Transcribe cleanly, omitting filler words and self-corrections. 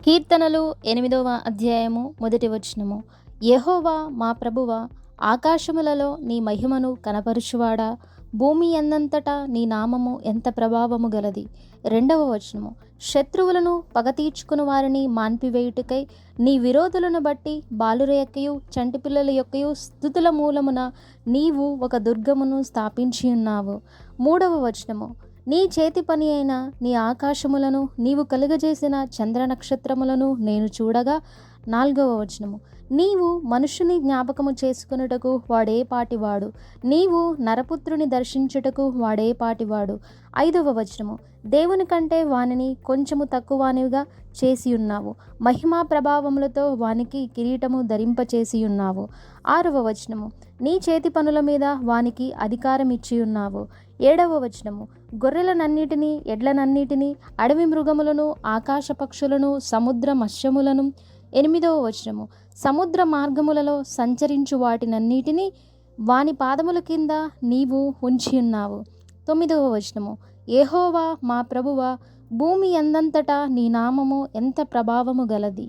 కీర్తనలు 8వ అధ్యాయము 1 వచనము. యెహోవా మా ప్రభువా, ఆకాశములలో నీ మహిమను కనపరుచువాడా, భూమి యందంతటా నీ నామము ఎంత ప్రభావము గలది. 2వ వచనము. శత్రువులను పగ తీర్చుకుని వారిని మాన్పివేయుటకై నీ విరోధులను బట్టి బాలుర యొక్కయు చంటిపిల్లల యొక్కయు స్తుతుల మూలమున నీవు ఒక దుర్గమును స్థాపించి ఉన్నావు. 3వ వచనము. నీ చేతి పని అయిన నీ ఆకాశములను నీవు కలుగజేసిన చంద్ర నక్షత్రములను నేను చూడగా. 4వ వచనము. నీవు మనుష్యుని జ్ఞాపకము చేసుకొనుటకు వాడే పాటివాడు, నీవు నరపుత్రుని దర్శించుటకు వాడే పాటివాడు. 5వ వచనము. దేవుని కంటే వానిని కొంచెము తక్కువనివిగా చేసి ఉన్నావు, మహిమా ప్రభావములతో వానికి కిరీటము ధరింపచేసి ఉన్నావు. 6వ వచనము. నీ చేతి పనుల మీద వానికి అధికారం ఇచ్చి ఉన్నావు. 7వ వచనము. గొర్రెలనన్నిటినీ, ఎడ్లనన్నిటినీ, అడవి మృగములను, ఆకాశ పక్షులను, సముద్ర మత్స్యములను. 8వ వచనము. సముద్ర మార్గములలో సంచరించు వాటినన్నిటినీ వాని పాదముల కింద నీవు ఉంచి ఉన్నావు. 9వ వచనము. యెహోవా మా ప్రభువా, భూమి యందంతటా నీ నామము ఎంత ప్రభావము గలది.